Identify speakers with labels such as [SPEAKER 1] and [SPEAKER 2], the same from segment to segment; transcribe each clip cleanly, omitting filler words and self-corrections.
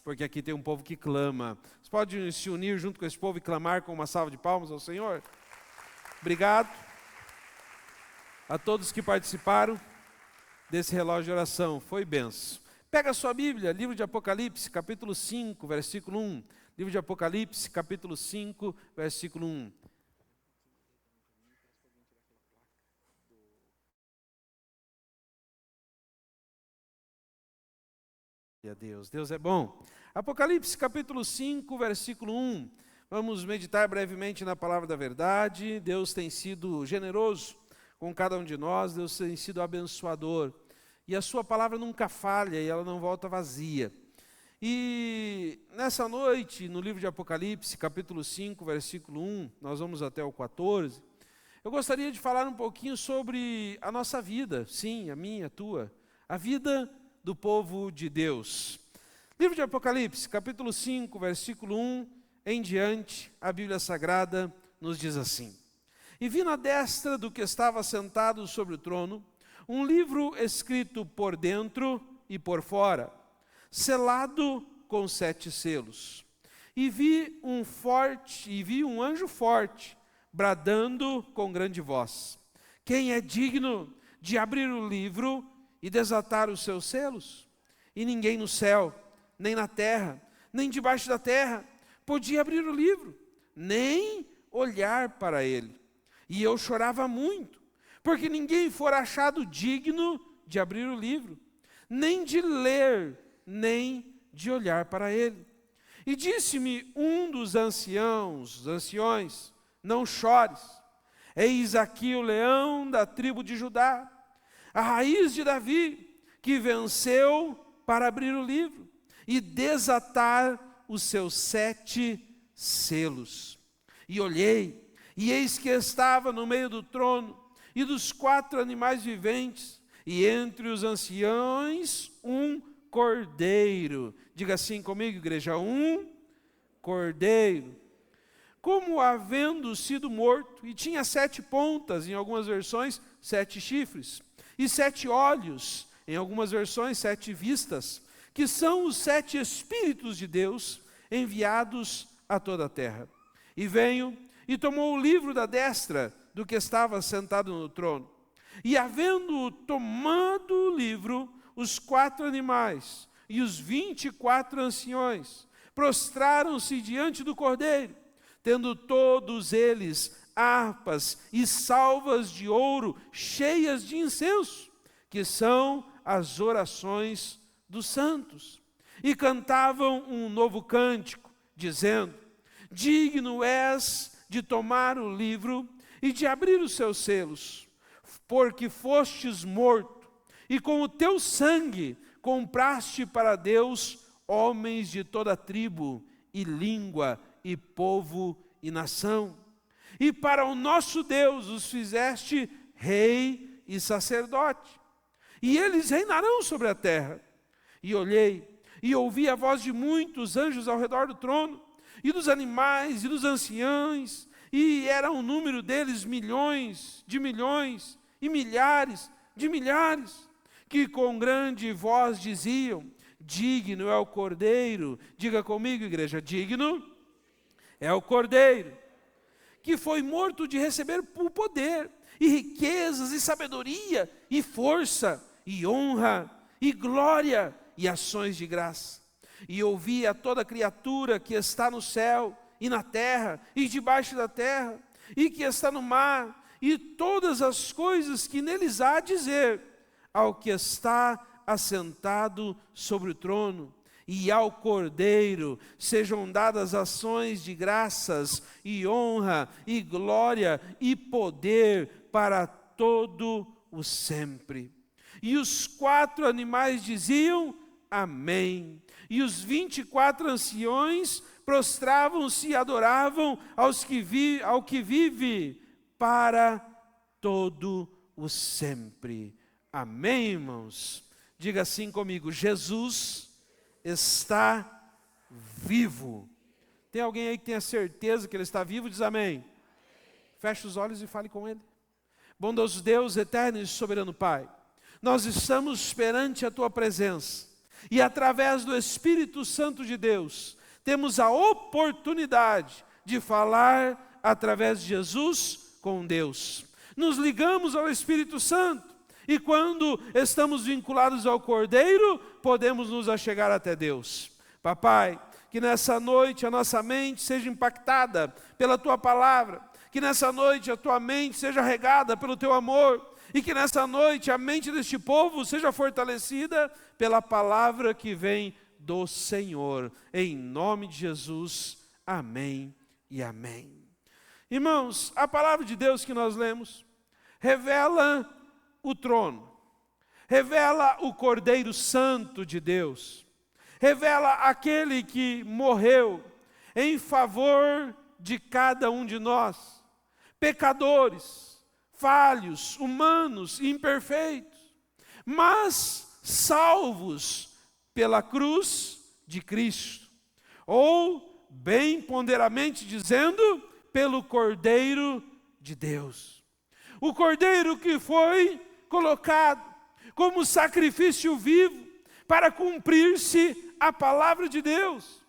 [SPEAKER 1] porque aqui tem um povo que clama. Você pode se unir junto com esse povo e clamar com uma salva de palmas ao Senhor? Obrigado a todos que participaram desse relógio de oração, foi benção. Pega a sua Bíblia, livro de Apocalipse, capítulo 5, versículo 1. Livro de Apocalipse, capítulo 5, versículo 1. Deus é bom. Apocalipse capítulo 5, versículo 1. Vamos meditar brevemente na palavra da verdade. Deus tem sido generoso com cada um de nós, Deus tem sido abençoador. E a sua palavra nunca falha e ela não volta vazia. E nessa noite, no livro de Apocalipse, capítulo 5, versículo 1, nós vamos até o 14. Eu gostaria de falar um pouquinho sobre a nossa vida, sim, a minha, a tua, a vida do povo de Deus. Livro de Apocalipse, capítulo 5, versículo 1 em diante, a Bíblia Sagrada nos diz assim: E vi na destra do que estava sentado sobre o trono, um livro escrito por dentro e por fora, selado com 7 selos. E vi um anjo forte, bradando com grande voz: Quem é digno de abrir o livro e desatar os seus selos? E ninguém no céu, nem na terra, nem debaixo da terra, podia abrir o livro, nem olhar para ele. E eu chorava muito, porque ninguém fora achado digno de abrir o livro, nem de ler, nem de olhar para ele. E disse-me um dos anciões, não chores, eis aqui o leão da tribo de Judá, a raiz de Davi, que venceu para abrir o livro e desatar os seus 7 selos. E olhei, e eis que estava no meio do trono e dos 4 animais viventes, e entre os anciões um cordeiro. Diga assim comigo, igreja: um cordeiro, como havendo sido morto, e tinha 7 pontas, em algumas versões 7 chifres, e 7 olhos, em algumas versões 7 vistas, que são os 7 Espíritos de Deus enviados a toda a terra. E veio e tomou o livro da destra do que estava sentado no trono. E havendo tomado o livro, os 4 animais e os 24 anciões prostraram-se diante do cordeiro, tendo todos eles harpas e salvas de ouro cheias de incenso, que são as orações dos santos. E cantavam um novo cântico, dizendo: Digno és de tomar o livro e de abrir os seus selos, porque fostes morto, e com o teu sangue compraste para Deus homens de toda tribo, e língua, e povo, e nação. E para o nosso Deus os fizeste rei e sacerdote, e eles reinarão sobre a terra. E olhei, e ouvi a voz de muitos anjos ao redor do trono, e dos animais, e dos anciãos, e era o número deles milhões, e milhares de milhares, que com grande voz diziam: Digno é o Cordeiro. Diga comigo, igreja: digno é o Cordeiro, que foi morto, de receber o poder, e riquezas, e sabedoria, e força, e honra, e glória, e ações de graça. E ouvi a toda criatura que está no céu, e na terra, e debaixo da terra, e que está no mar, e todas as coisas que neles há, dizer ao que está assentado sobre o trono e ao Cordeiro sejam dadas ações de graças, e honra, e glória, e poder para todo o sempre. E os 4 animais diziam: Amém. E os 24 anciões prostravam-se e adoravam ao que vive para todo o sempre. Amém, irmãos? Diga assim comigo: Jesus está vivo. Tem alguém aí que tenha certeza que Ele está vivo? Diz amém. Feche os olhos e fale com Ele. Bondoso Deus, eterno e soberano Pai, nós estamos perante a Tua presença, E através do Espírito Santo de Deus, temos a oportunidade de falar através de Jesus com Deus. Nos ligamos ao Espírito Santo e quando estamos vinculados ao Cordeiro, podemos nos achegar até Deus. Papai, que nessa noite a nossa mente seja impactada pela Tua palavra, que nessa noite a Tua mente seja regada pelo Teu amor, e que nessa noite a mente deste povo seja fortalecida pela palavra que vem do Senhor. Em nome de Jesus, amém e amém. Irmãos, a palavra de Deus que nós lemos revela o trono, revela o Cordeiro Santo de Deus, revela aquele que morreu em favor de cada um de nós, pecadores, falhos, humanos, imperfeitos, mas salvos pela cruz de Cristo, ou, bem ponderamente dizendo, pelo Cordeiro de Deus. O Cordeiro que foi colocado como sacrifício vivo para cumprir-se a palavra de Deus,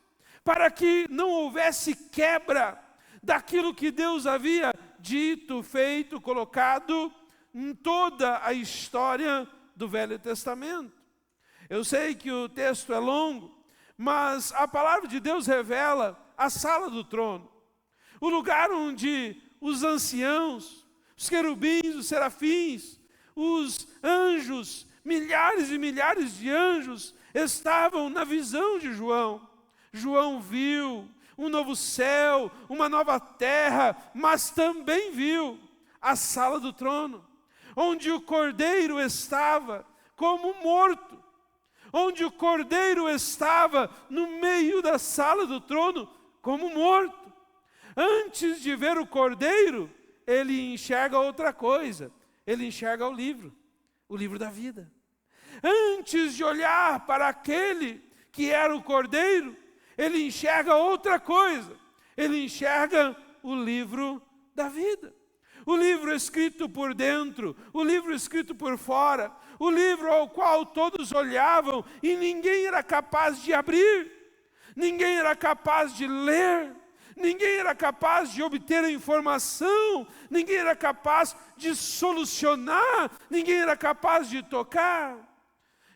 [SPEAKER 1] para que não houvesse quebra daquilo que Deus havia dito, feito, colocado em toda a história do Velho Testamento. Eu sei que o texto é longo, mas a palavra de Deus revela a sala do trono, o lugar onde os anciãos, os querubins, os serafins, os anjos, milhares e milhares de anjos estavam na visão de João. João viu um novo céu, uma nova terra, mas também viu a sala do trono, onde o Cordeiro estava como morto, onde o Cordeiro estava no meio da sala do trono como morto. Antes de ver o Cordeiro, ele enxerga outra coisa, ele enxerga o livro da vida. Antes de olhar para aquele que era o Cordeiro, ele enxerga outra coisa, ele enxerga o livro da vida. O livro escrito por dentro, o livro escrito por fora, o livro ao qual todos olhavam e ninguém era capaz de abrir, ninguém era capaz de ler, ninguém era capaz de obter a informação, ninguém era capaz de solucionar, ninguém era capaz de tocar.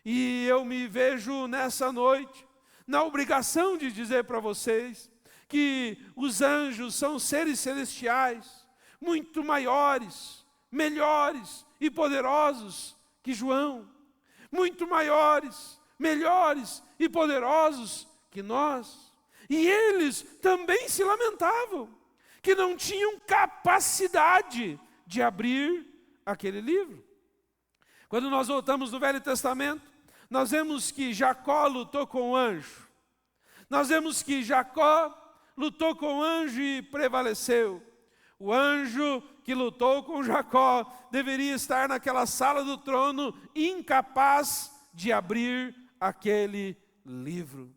[SPEAKER 1] E eu me vejo nessa noite na obrigação de dizer para vocês que os anjos são seres celestiais, muito maiores, melhores e poderosos que João, muito maiores, melhores e poderosos que nós. E eles também se lamentavam que não tinham capacidade de abrir aquele livro. Quando nós voltamos no Velho Testamento, nós vemos que Jacó lutou com o anjo. Nós vemos que Jacó lutou com o anjo e prevaleceu. O anjo que lutou com Jacó deveria estar naquela sala do trono, incapaz de abrir aquele livro.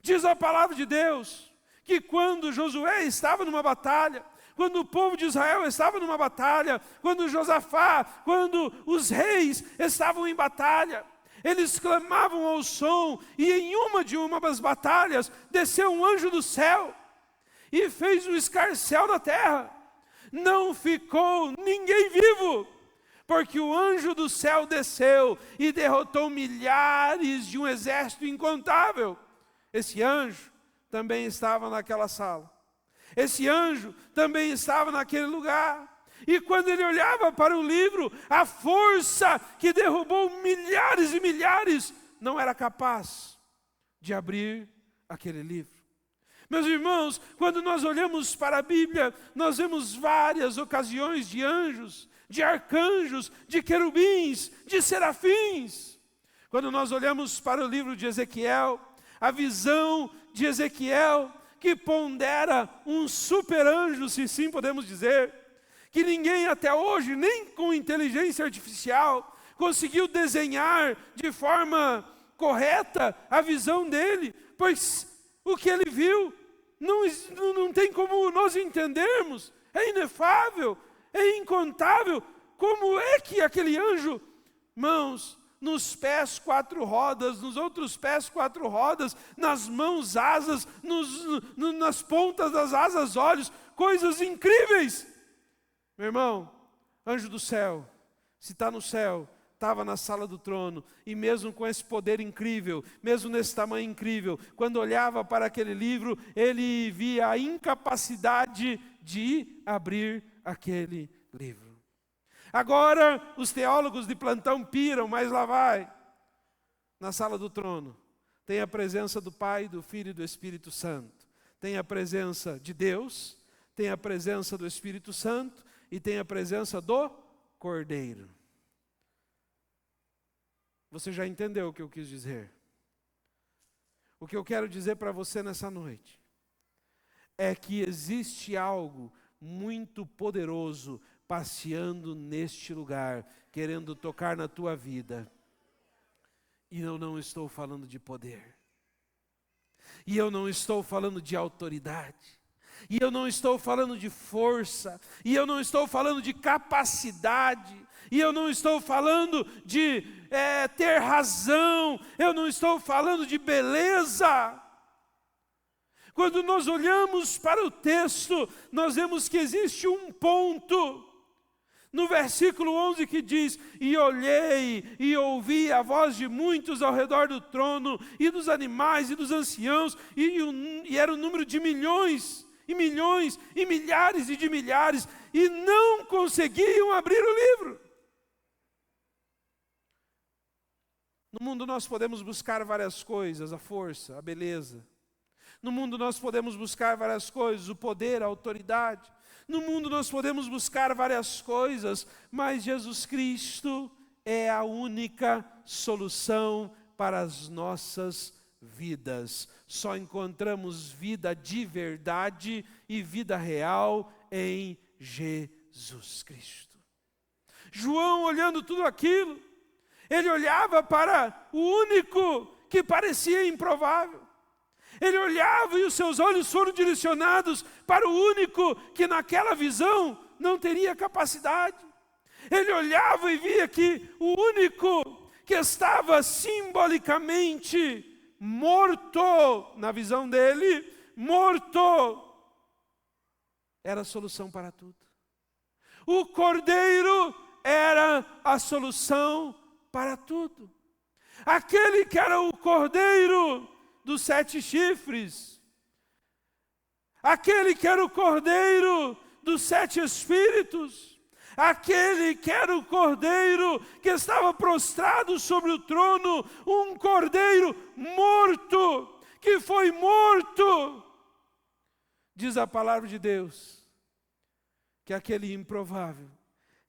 [SPEAKER 1] Diz a palavra de Deus que quando Josué estava numa batalha, quando o povo de Israel estava numa batalha, quando Josafá, quando os reis estavam em batalha, eles clamavam ao som, e em uma das batalhas desceu um anjo do céu e fez um escarcéu da terra. Não ficou ninguém vivo, porque o anjo do céu desceu e derrotou milhares de um exército incontável. Esse anjo também estava naquela sala. Esse anjo também estava naquele lugar. E quando ele olhava para o livro, a força que derrubou milhares e milhares não era capaz de abrir aquele livro. Meus irmãos, quando nós olhamos para a Bíblia, nós vemos várias ocasiões de anjos, de arcanjos, de querubins, de serafins. Quando nós olhamos para o livro de Ezequiel, a visão de Ezequiel, que pondera um super anjo, se sim podemos dizer, que ninguém até hoje, nem com inteligência artificial, conseguiu desenhar de forma correta a visão dele, pois o que ele viu não tem como nós entendermos, é inefável, é incontável. Como é que aquele anjo, irmãos, nos pés 4 rodas, nos outros pés 4 rodas, nas mãos asas, nas pontas das asas olhos, coisas incríveis. Meu irmão, anjo do céu, se está no céu, estava na sala do trono, e mesmo com esse poder incrível, mesmo nesse tamanho incrível, quando olhava para aquele livro, ele via a incapacidade de abrir aquele livro. Agora, os teólogos de plantão piram, mas lá vai. Na sala do trono, tem a presença do Pai, do Filho e do Espírito Santo. Tem a presença de Deus, tem a presença do Espírito Santo e tem a presença do Cordeiro. Você já entendeu o que eu quis dizer? O que eu quero dizer para você nessa noite é que existe algo muito poderoso passeando neste lugar, querendo tocar na tua vida. E eu não estou falando de poder. E eu não estou falando de autoridade. E eu não estou falando de força. E eu não estou falando de capacidade. E eu não estou falando de ter razão. Eu não estou falando de beleza. Quando nós olhamos para o texto, nós vemos que existe um ponto. No versículo 11 que diz: e olhei e ouvi a voz de muitos ao redor do trono, e dos animais e dos anciãos, e era o número de milhões, e milhões, e milhares e de milhares, e não conseguiam abrir o livro. No mundo nós podemos buscar várias coisas, a força, a beleza. No mundo nós podemos buscar várias coisas, o poder, a autoridade. No mundo nós podemos buscar várias coisas, mas Jesus Cristo é a única solução para as nossas vidas. Só encontramos vida de verdade e vida real em Jesus Cristo. João, olhando tudo aquilo, ele olhava para o único que parecia improvável. Ele olhava e os seus olhos foram direcionados para o único que naquela visão não teria capacidade. Ele olhava e via que o único que estava simbolicamente morto, na visão dele, morto, era a solução para tudo. O Cordeiro era a solução para tudo. Aquele que era o Cordeiro dos 7 chifres, aquele que era o Cordeiro dos 7 Espíritos, aquele que era o Cordeiro que estava prostrado sobre o trono, um Cordeiro morto, que foi morto. Diz a palavra de Deus, que aquele improvável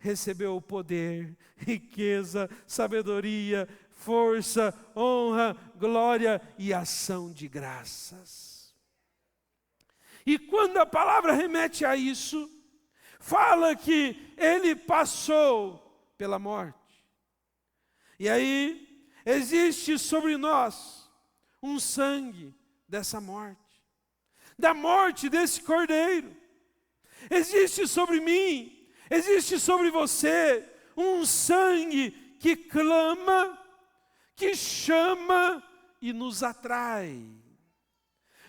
[SPEAKER 1] recebeu o poder, riqueza, sabedoria, força, honra, glória e ação de graças. E quando a palavra remete a isso, fala que ele passou pela morte. E aí, existe sobre nós um sangue dessa morte, da morte desse Cordeiro. Existe sobre mim, existe sobre você um sangue que clama, que chama e nos atrai.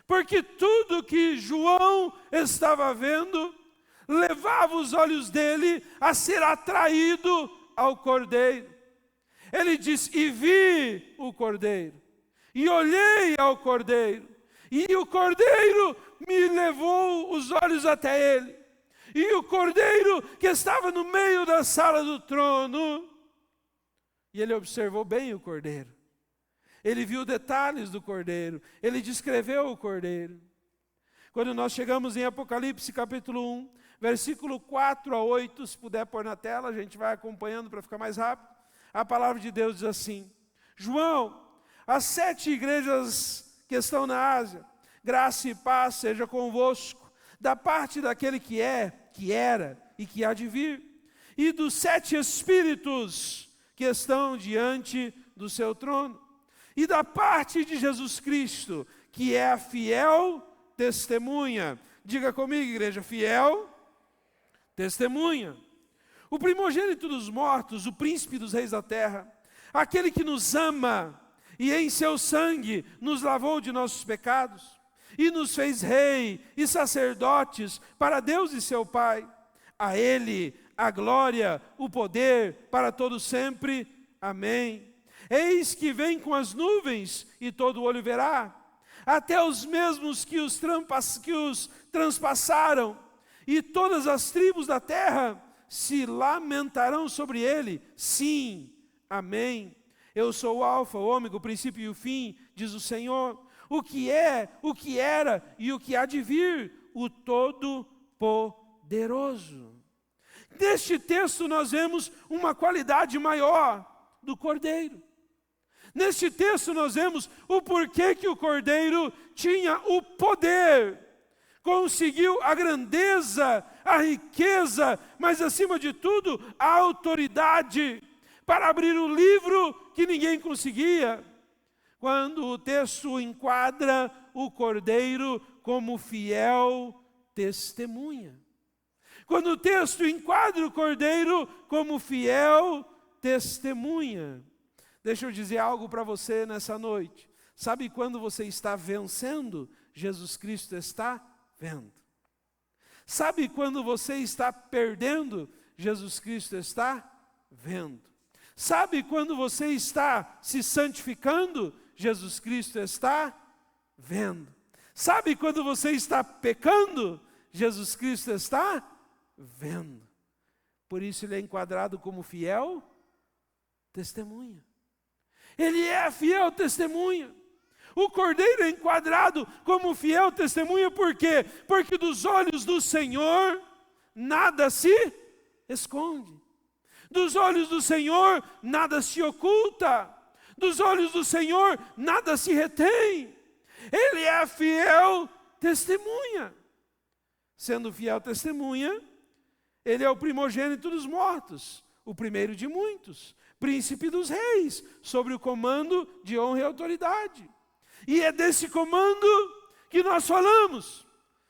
[SPEAKER 1] Porque tudo que João estava vendo levava os olhos dele a ser atraído ao Cordeiro. Ele diz: e vi o Cordeiro, e olhei ao Cordeiro, e o Cordeiro me levou os olhos até ele. E o Cordeiro que estava no meio da sala do trono, e ele observou bem o Cordeiro. Ele viu detalhes do Cordeiro. Ele descreveu o Cordeiro. Quando nós chegamos em Apocalipse capítulo 1, versículo 4 a 8, se puder pôr na tela, a gente vai acompanhando para ficar mais rápido. A palavra de Deus diz assim: João, as 7 igrejas que estão na Ásia, graça e paz seja convosco, da parte daquele que é, que era e que há de vir, e dos 7 Espíritos que estão diante do seu trono, e da parte de Jesus Cristo, que é a fiel testemunha. Diga comigo, igreja: fiel testemunha. O primogênito dos mortos, o príncipe dos reis da terra, aquele que nos ama e em seu sangue nos lavou de nossos pecados e nos fez rei e sacerdotes para Deus e seu Pai. A Ele a glória, o poder para todo sempre. Amém. Eis que vem com as nuvens e todo olho verá, até os mesmos que os transpassaram, e todas as tribos da terra se lamentarão sobre ele. Sim, amém. Eu sou o alfa, o ômega, o princípio e o fim, diz o Senhor, o que é, o que era e o que há de vir, o Todo-Poderoso. Neste texto nós vemos uma qualidade maior do Cordeiro. Neste texto nós vemos o porquê que o Cordeiro tinha o poder, conseguiu a grandeza, a riqueza, mas acima de tudo, a autoridade para abrir o livro que ninguém conseguia. Quando o texto enquadra o Cordeiro como fiel testemunha. Quando o texto enquadra o Cordeiro como fiel testemunha. Deixa eu dizer algo para você nessa noite. Sabe quando você está vencendo? Jesus Cristo está vendo. Sabe quando você está perdendo? Jesus Cristo está vendo. Sabe quando você está se santificando? Jesus Cristo está vendo. Sabe quando você está pecando? Jesus Cristo está vendo. Por isso ele é enquadrado como fiel testemunha. Ele é fiel testemunha. O Cordeiro é enquadrado como fiel testemunha, por quê? Porque dos olhos do Senhor nada se esconde. Dos olhos do Senhor nada se oculta. Dos olhos do Senhor nada se retém. Ele é fiel testemunha. Sendo fiel testemunha, ele é o primogênito dos mortos, o primeiro de muitos, príncipe dos reis, sobre o comando de honra e autoridade. E é desse comando que nós falamos.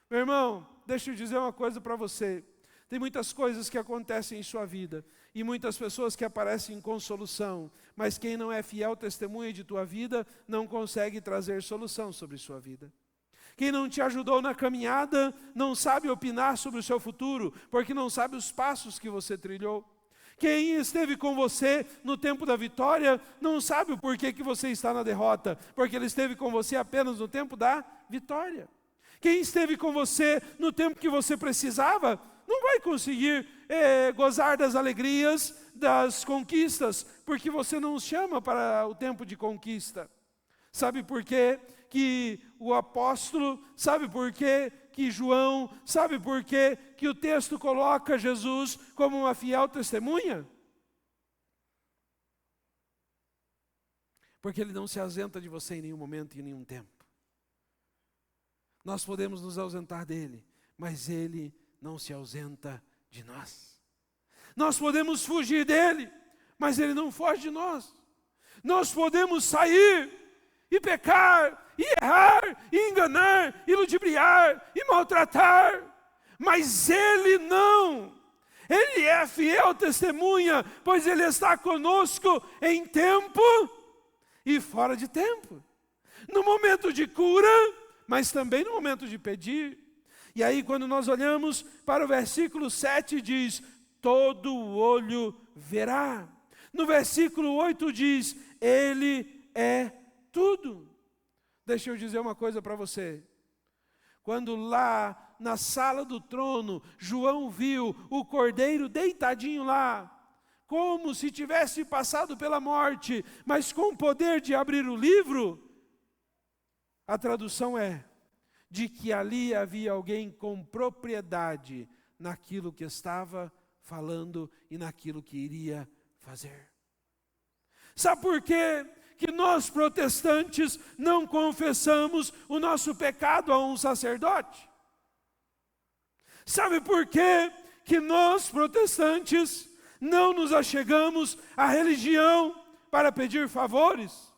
[SPEAKER 1] Meu irmão, deixa eu dizer uma coisa para você. Tem muitas coisas que acontecem em sua vida, e muitas pessoas que aparecem com solução, mas quem não é fiel testemunha de tua vida, não consegue trazer solução sobre sua vida. Quem não te ajudou na caminhada, não sabe opinar sobre o seu futuro, porque não sabe os passos que você trilhou. Quem esteve com você no tempo da vitória, não sabe o porquê que você está na derrota, porque ele esteve com você apenas no tempo da vitória. Quem esteve com você no tempo que você precisava, não vai conseguir gozar das alegrias, das conquistas, porque você não os chama para o tempo de conquista. Sabe por quê que o apóstolo, sabe por quê que João, sabe por quê que o texto coloca Jesus como uma fiel testemunha? Porque ele não se ausenta de você em nenhum momento e em nenhum tempo. Nós podemos nos ausentar dele, mas ele não se ausenta de nós. Nós podemos fugir dele, mas ele não foge de nós. Nós podemos sair e pecar, e errar, e enganar, e ludibriar, e maltratar, mas ele não. Ele é fiel testemunha, pois ele está conosco em tempo e fora de tempo. No momento de cura, mas também no momento de pedir. E aí quando nós olhamos para o versículo 7 diz, todo olho verá. No versículo 8 diz, ele é tudo. Deixa eu dizer uma coisa para você. Quando lá na sala do trono, João viu o Cordeiro deitadinho lá, como se tivesse passado pela morte, mas com o poder de abrir o livro, a tradução é de que ali havia alguém com propriedade naquilo que estava falando e naquilo que iria fazer. Sabe por quê que nós protestantes não confessamos o nosso pecado a um sacerdote? Sabe por quê que nós protestantes não nos achegamos à religião para pedir favores?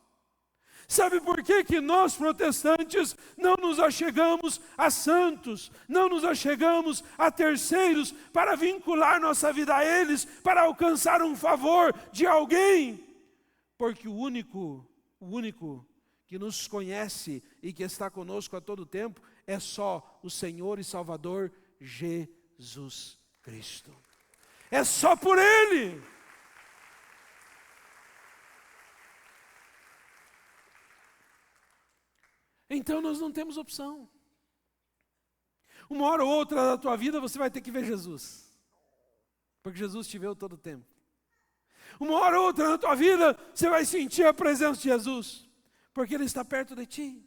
[SPEAKER 1] Sabe por quê que nós protestantes não nos achegamos a santos, não nos achegamos a terceiros para vincular nossa vida a eles, para alcançar um favor de alguém? porque o único que nos conhece e que está conosco a todo tempo é só o Senhor e Salvador Jesus Cristo. É só por Ele. Então nós não temos opção. Uma hora ou outra da tua vida você vai ter que ver Jesus, porque Jesus te vê todo o tempo. Uma hora ou outra na tua vida você vai sentir a presença de Jesus, porque Ele está perto de ti.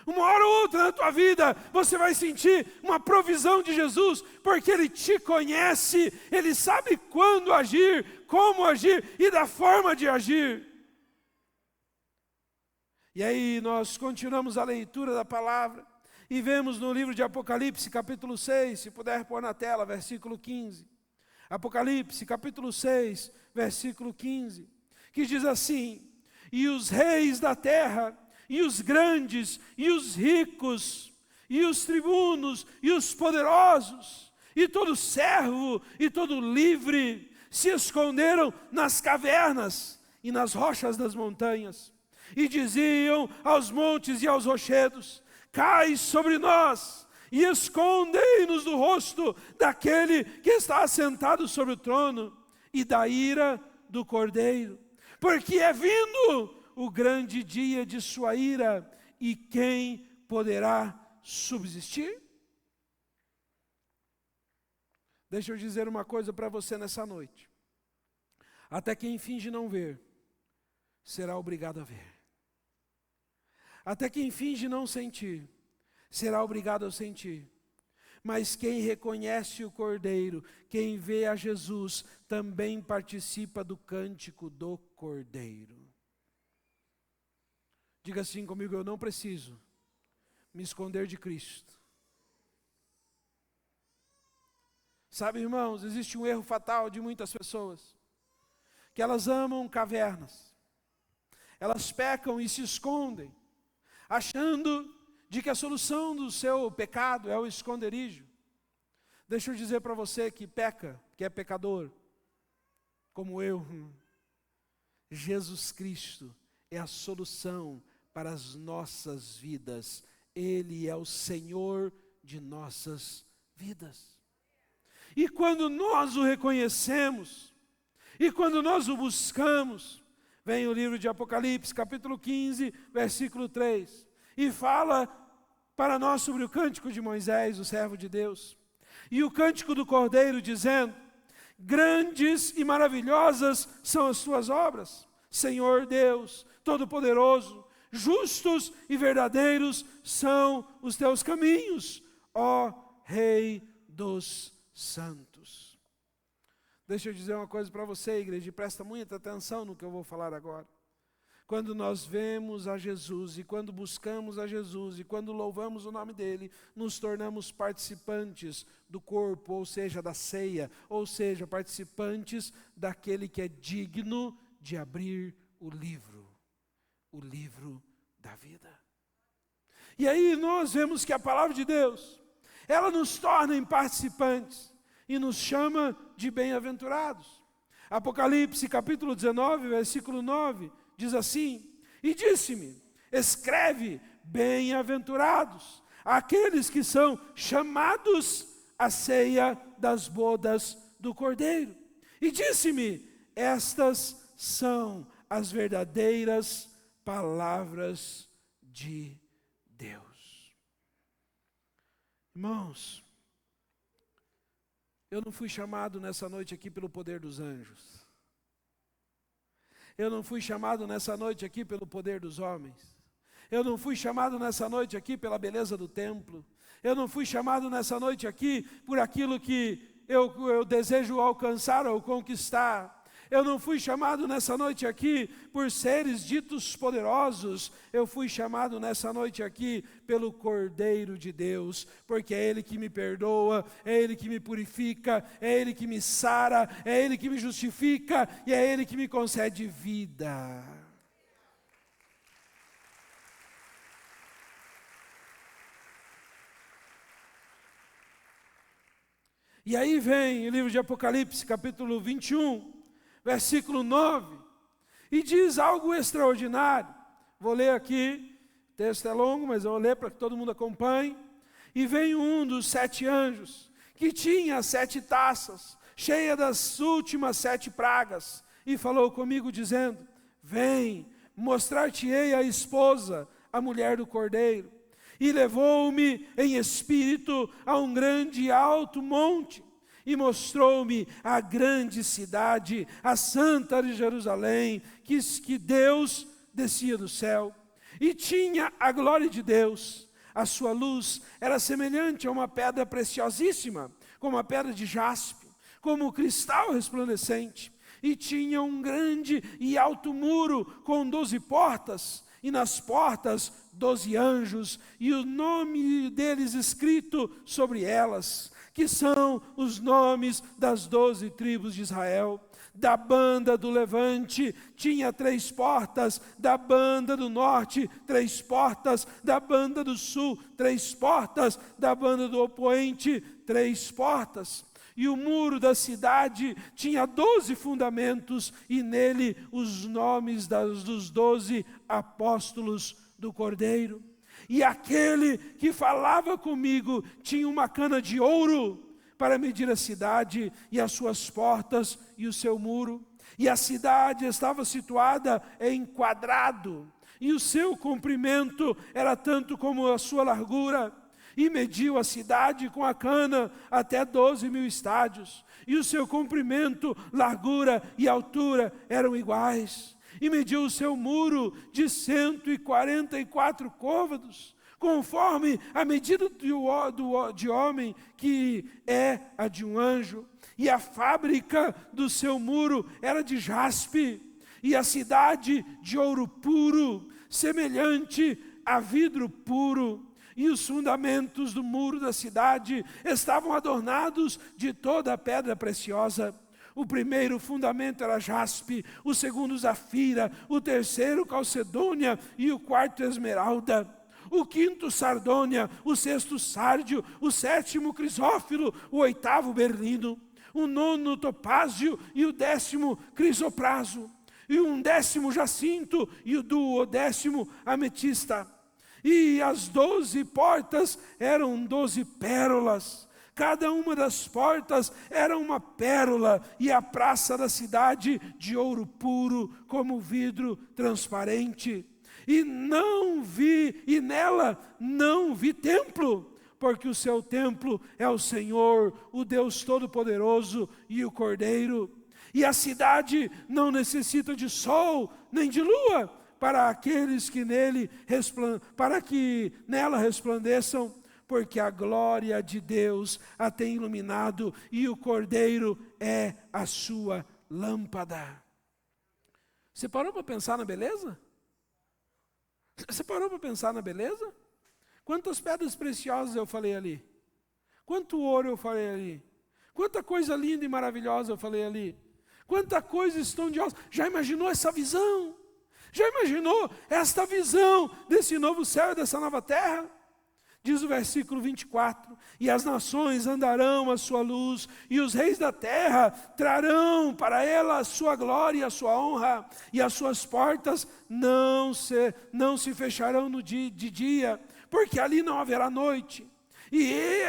[SPEAKER 1] Uma hora ou outra na tua vida você vai sentir uma provisão de Jesus, porque Ele te conhece, Ele sabe quando agir, como agir e da forma de agir. E aí nós continuamos a leitura da palavra e vemos no livro de Apocalipse, capítulo 6, se puder pôr na tela, versículo 15. Apocalipse, capítulo 6, versículo 15, que diz assim: e os reis da terra, e os grandes, e os ricos, e os tribunos, e os poderosos, e todo servo, e todo livre, se esconderam nas cavernas e nas rochas das montanhas, e diziam aos montes e aos rochedos: cai sobre nós, e escondei-nos do rosto daquele que está assentado sobre o trono, e da ira do Cordeiro, porque é vindo o grande dia de sua ira, e quem poderá subsistir? Deixa eu dizer uma coisa para você nessa noite. Até quem finge não ver, será obrigado a ver. Até quem finge não sentir, será obrigado a sentir. Mas quem reconhece o Cordeiro, quem vê a Jesus, também participa do cântico do Cordeiro. Diga assim comigo: eu não preciso me esconder de Cristo. Sabe, irmãos, existe um erro fatal de muitas pessoas, que elas amam cavernas, elas pecam e se escondem, achando de que a solução do seu pecado é o esconderijo. Deixa eu dizer para você que peca, que é pecador, como eu, Jesus Cristo é a solução para as nossas vidas. Ele é o Senhor de nossas vidas. E quando nós o reconhecemos, e quando nós o buscamos, vem o livro de Apocalipse, capítulo 15, versículo 3, e fala para nós sobre o cântico de Moisés, o servo de Deus, e o cântico do Cordeiro, dizendo: grandes e maravilhosas são as tuas obras, Senhor Deus Todo-Poderoso, justos e verdadeiros são os teus caminhos, ó Rei dos santos. Deixa eu dizer uma coisa para você, igreja, e presta muita atenção no que eu vou falar agora. Quando nós vemos a Jesus, e quando buscamos a Jesus, e quando louvamos o nome dEle, nos tornamos participantes do corpo, ou seja, da ceia, ou seja, participantes daquele que é digno de abrir o livro da vida. E aí nós vemos que a palavra de Deus, ela nos torna em participantes, e nos chama de bem-aventurados. Apocalipse capítulo 19, versículo 9, diz assim: e disse-me, escreve, bem-aventurados aqueles que são chamados à ceia das bodas do Cordeiro. E disse-me, estas são as verdadeiras palavras de Deus. Irmãos, eu não fui chamado nessa noite aqui pelo poder dos anjos. Eu não fui chamado nessa noite aqui pelo poder dos homens. Eu não fui chamado nessa noite aqui pela beleza do templo. Eu não fui chamado nessa noite aqui por aquilo que eu desejo alcançar ou conquistar. Eu não fui chamado nessa noite aqui por seres ditos poderosos. Eu fui chamado nessa noite aqui pelo Cordeiro de Deus, porque é Ele que me perdoa, é Ele que me purifica, é Ele que me sara, é Ele que me justifica e é Ele que me concede vida. E aí vem o livro de Apocalipse, capítulo 21, versículo 9, E diz algo extraordinário. Vou ler aqui, o texto é longo, mas eu vou ler para que todo mundo acompanhe. E veio um dos 7 anjos, que tinha 7 taças, cheia das últimas 7 pragas, e falou comigo dizendo: vem, mostrar-te-ei a esposa, a mulher do Cordeiro. E levou-me em espírito a um grande e alto monte, e mostrou-me a grande cidade, a santa de Jerusalém, que Deus descia do céu, e tinha a glória de Deus. A sua luz era semelhante a uma pedra preciosíssima, como a pedra de jaspe, como cristal resplandecente, e tinha um grande e alto muro com 12 portas, e nas portas 12 anjos, e o nome deles escrito sobre elas, que são os nomes das 12 tribos de Israel. Da banda do levante tinha 3 portas, da banda do norte 3 portas, da banda do sul 3 portas, da banda do opoente 3 portas. E o muro da cidade tinha 12 fundamentos, e nele os nomes dos 12 apóstolos do Cordeiro. E aquele que falava comigo tinha uma cana de ouro para medir a cidade e as suas portas e o seu muro. E a cidade estava situada em quadrado, e o seu comprimento era tanto como a sua largura. E mediu a cidade com a cana até 12.000 estádios, e o seu comprimento, largura e altura eram iguais. E mediu o seu muro de 144 côvados, conforme a medida de homem, que é a de um anjo. E a fábrica do seu muro era de jaspe, e a cidade de ouro puro, semelhante a vidro puro. E os fundamentos do muro da cidade estavam adornados de toda a pedra preciosa. O primeiro fundamento era jaspe, o segundo zafira, o terceiro calcedônia e o quarto esmeralda. O quinto sardônia, o sexto sárdio, o sétimo crisófilo, o oitavo berlino, o nono topázio e o 10º crisopraso, e um 10º jacinto e o 12º ametista. E as 12 portas eram 12 pérolas. Cada uma das portas era uma pérola, e a praça da cidade de ouro puro, como vidro transparente. E nela não vi templo, porque o seu templo é o Senhor, o Deus Todo-Poderoso e o Cordeiro. E a cidade não necessita de sol nem de lua, para aqueles que nela resplandeçam, porque a glória de Deus a tem iluminado, e o Cordeiro é a sua lâmpada. Você parou para pensar na beleza? Você parou para pensar na beleza? Quantas pedras preciosas eu falei ali? Quanto ouro eu falei ali? Quanta coisa linda e maravilhosa eu falei ali? Quanta coisa estondiosa. Já imaginou essa visão? Já imaginou esta visão desse novo céu e dessa nova terra? Diz o versículo 24: e as nações andarão à sua luz, e os reis da terra trarão para ela a sua glória e a sua honra, e as suas portas não se fecharão de dia, porque ali não haverá noite. E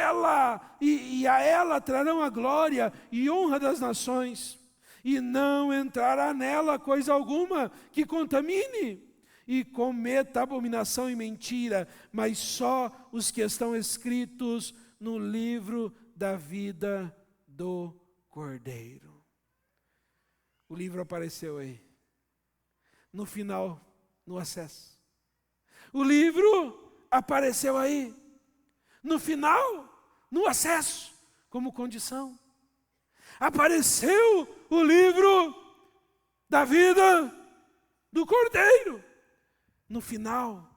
[SPEAKER 1] a ela trarão a glória e honra das nações, e não entrará nela coisa alguma que contamine e cometa abominação e mentira, mas só os que estão escritos no livro da vida do Cordeiro. O livro apareceu aí, no final, no acesso. O livro apareceu aí, no final, no acesso, como condição. Apareceu o livro da vida do Cordeiro, no final,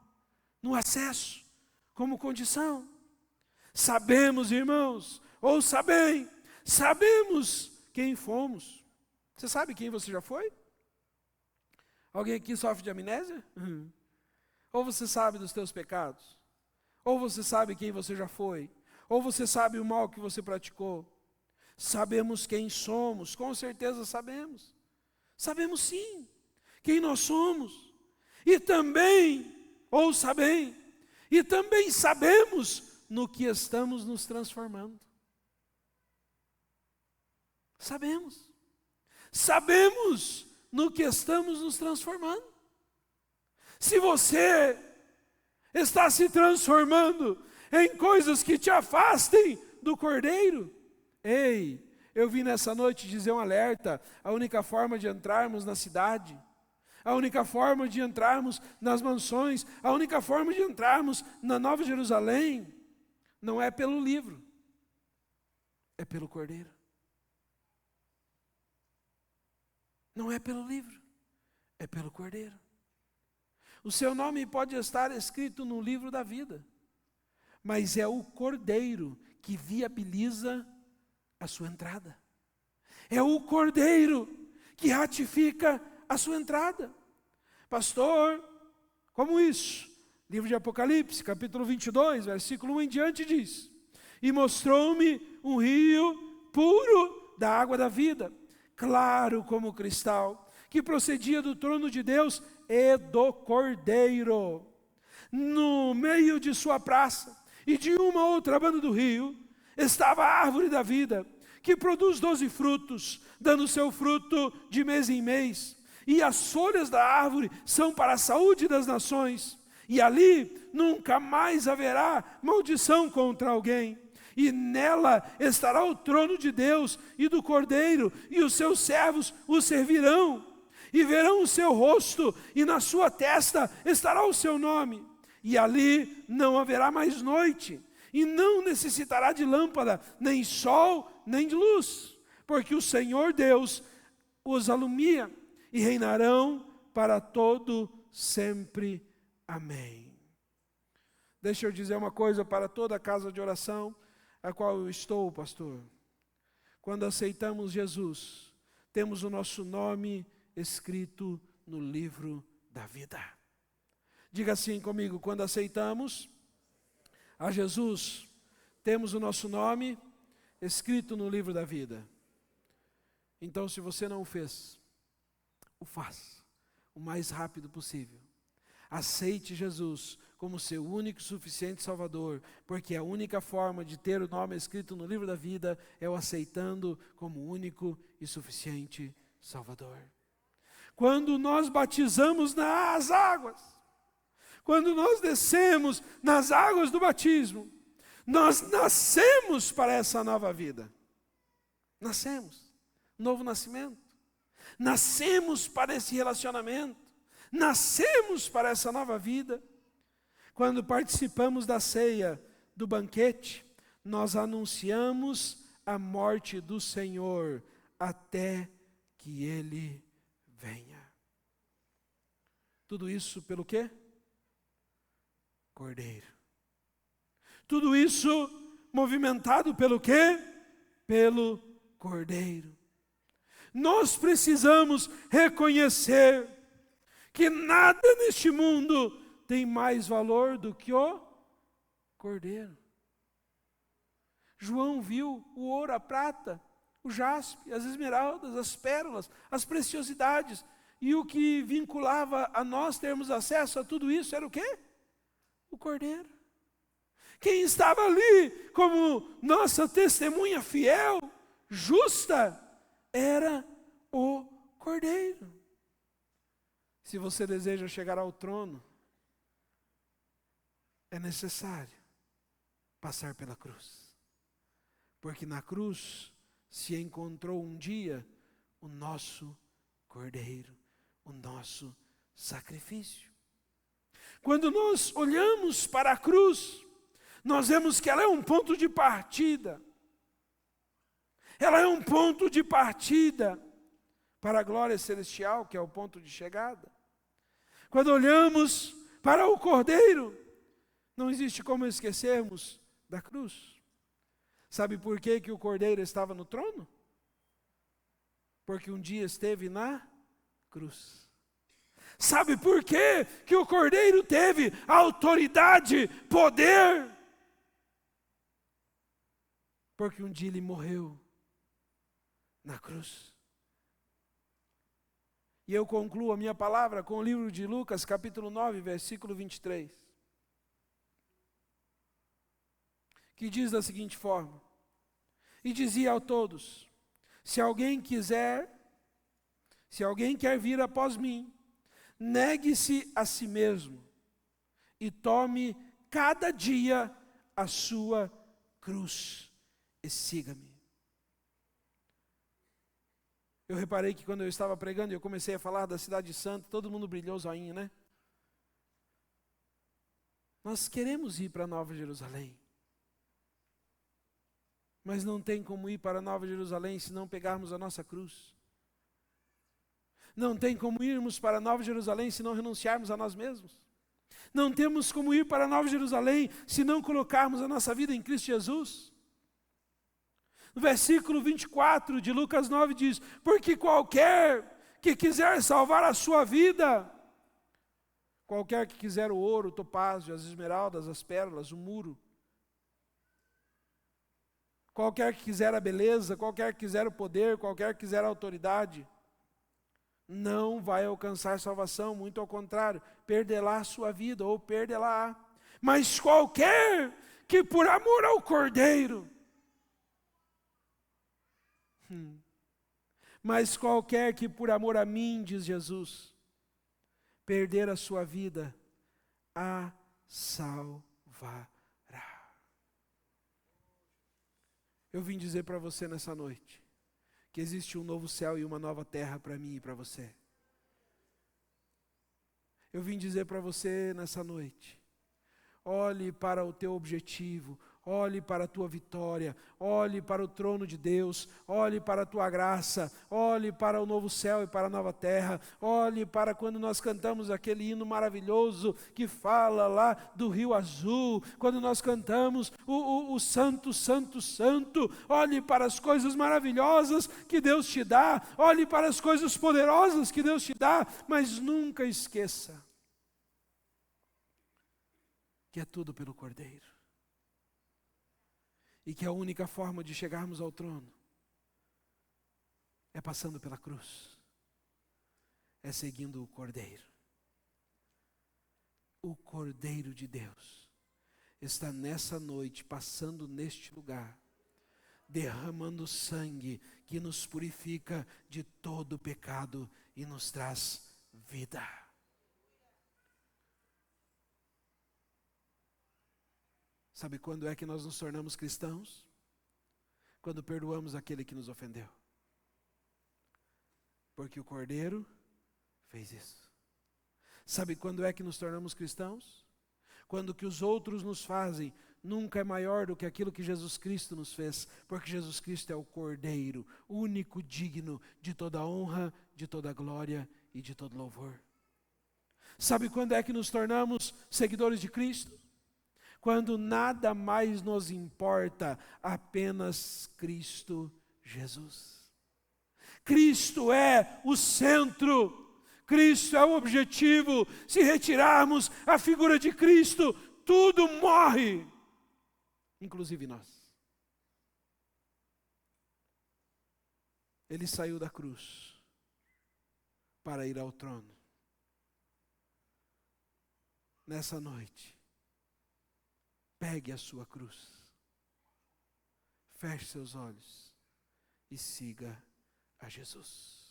[SPEAKER 1] no acesso, como condição. Sabemos, irmãos, ouça bem, sabemos quem fomos. Você sabe quem você já foi? Alguém aqui sofre de amnésia? Ou você sabe dos teus pecados? Ou você sabe quem você já foi? Ou você sabe o mal que você praticou? Sabemos quem somos, com certeza sabemos. Sabemos sim, quem nós somos. E também, ouça bem, e também sabemos no que estamos nos transformando. Sabemos. Sabemos no que estamos nos transformando. Se você está se transformando em coisas que te afastem do Cordeiro, ei, eu vim nessa noite dizer um alerta: a única forma de entrarmos na cidade, a única forma de entrarmos nas mansões, a única forma de entrarmos na Nova Jerusalém, não é pelo livro, é pelo Cordeiro. Não é pelo livro, é pelo Cordeiro. O seu nome pode estar escrito no livro da vida, mas é o Cordeiro que viabiliza a sua entrada. É o Cordeiro que ratifica a sua entrada. Pastor, como isso? Livro de Apocalipse, capítulo 22, versículo 1 em diante diz: e mostrou-me um rio puro da água da vida, claro como cristal, que procedia do trono de Deus e do Cordeiro. No meio de sua praça e de uma outra banda do rio, estava a árvore da vida, que produz 12 frutos, dando seu fruto de mês em mês. E as folhas da árvore são para a saúde das nações. E ali nunca mais haverá maldição contra alguém. E nela estará o trono de Deus e do Cordeiro, e os seus servos o servirão. E verão o seu rosto, e na sua testa estará o seu nome. E ali não haverá mais noite, e não necessitará de lâmpada, nem sol, nem de luz, porque o Senhor Deus os alumia, e reinarão para todo sempre. Amém. Deixa eu dizer uma coisa para toda a casa de oração a qual eu estou, pastor. Quando aceitamos Jesus, temos o nosso nome escrito no livro da vida. Diga assim comigo: quando aceitamos a Jesus, temos o nosso nome escrito no livro da vida. Então, se você não o fez, o faça o mais rápido possível. Aceite Jesus como seu único e suficiente Salvador, porque a única forma de ter o nome escrito no livro da vida é o aceitando como único e suficiente Salvador. Quando nós batizamos nas águas, quando nós descemos nas águas do batismo, nós nascemos para essa nova vida. Nascemos, novo nascimento. Nascemos para esse relacionamento. Nascemos para essa nova vida. Quando participamos da ceia, do banquete, nós anunciamos a morte do Senhor até que Ele venha. Tudo isso pelo quê? Cordeiro. Tudo isso movimentado pelo quê? Pelo Cordeiro. Nós precisamos reconhecer que nada neste mundo tem mais valor do que o Cordeiro. João viu o ouro, a prata, o jaspe, as esmeraldas, as pérolas, as preciosidades, e o que vinculava a nós termos acesso a tudo isso era o quê? O Cordeiro. Quem estava ali como nossa testemunha fiel, justa, era o Cordeiro. Se você deseja chegar ao trono, é necessário passar pela cruz. Porque na cruz se encontrou um dia o nosso Cordeiro, o nosso sacrifício. Quando nós olhamos para a cruz, nós vemos que ela é um ponto de partida. Ela é um ponto de partida para a glória celestial, que é o ponto de chegada. Quando olhamos para o Cordeiro, não existe como esquecermos da cruz. Sabe por que o Cordeiro estava no trono? Porque um dia esteve na cruz. Sabe por que o Cordeiro teve autoridade, poder? Porque um dia ele morreu na cruz. E eu concluo a minha palavra com o livro de Lucas, capítulo 9, versículo 23. Que diz da seguinte forma: e dizia a todos: se alguém quer vir após mim, negue-se a si mesmo e tome cada dia a sua cruz e siga-me. Eu reparei que quando eu estava pregando e eu comecei a falar da cidade santa, todo mundo brilhou o zoinho, né? Nós queremos ir para Nova Jerusalém. Mas não tem como ir para Nova Jerusalém se não pegarmos a nossa cruz. Não tem como irmos para Nova Jerusalém se não renunciarmos a nós mesmos. Não temos como ir para Nova Jerusalém se não colocarmos a nossa vida em Cristo Jesus. No versículo 24 de Lucas 9 diz: porque qualquer que quiser salvar a sua vida, qualquer que quiser o ouro, o topázio, as esmeraldas, as pérolas, o muro, qualquer que quiser a beleza, qualquer que quiser o poder, qualquer que quiser a autoridade, não vai alcançar salvação, muito ao contrário, perderá a sua vida ou perderá. Mas qualquer que por amor ao Cordeiro, mas qualquer que por amor a mim, diz Jesus, perder a sua vida, a salvará. Eu vim dizer para você nessa noite, que existe um novo céu e uma nova terra para mim e para você. Eu vim dizer para você nessa noite, olhe para o teu objetivo, olhe para a tua vitória, olhe para o trono de Deus, olhe para a tua graça, olhe para o novo céu e para a nova terra, olhe para quando nós cantamos aquele hino maravilhoso que fala lá do Rio Azul, quando nós cantamos o Santo, Santo, Santo, olhe para as coisas maravilhosas que Deus te dá, olhe para as coisas poderosas que Deus te dá, mas nunca esqueça que é tudo pelo Cordeiro. E que a única forma de chegarmos ao trono é passando pela cruz, é seguindo o Cordeiro. O Cordeiro de Deus está nessa noite, passando neste lugar, derramando sangue que nos purifica de todo pecado e nos traz vida. Sabe quando é que nós nos tornamos cristãos? Quando perdoamos aquele que nos ofendeu. Porque o Cordeiro fez isso. Sabe quando é que nos tornamos cristãos? Quando o que os outros nos fazem nunca é maior do que aquilo que Jesus Cristo nos fez. Porque Jesus Cristo é o Cordeiro, único digno de toda honra, de toda glória e de todo louvor. Sabe quando é que nos tornamos seguidores de Cristo? Quando nada mais nos importa, apenas Cristo Jesus. Cristo é o centro, Cristo é o objetivo. Se retirarmos a figura de Cristo, tudo morre, inclusive nós. Ele saiu da cruz para ir ao trono. Nessa noite, pegue a sua cruz, feche seus olhos e siga a Jesus.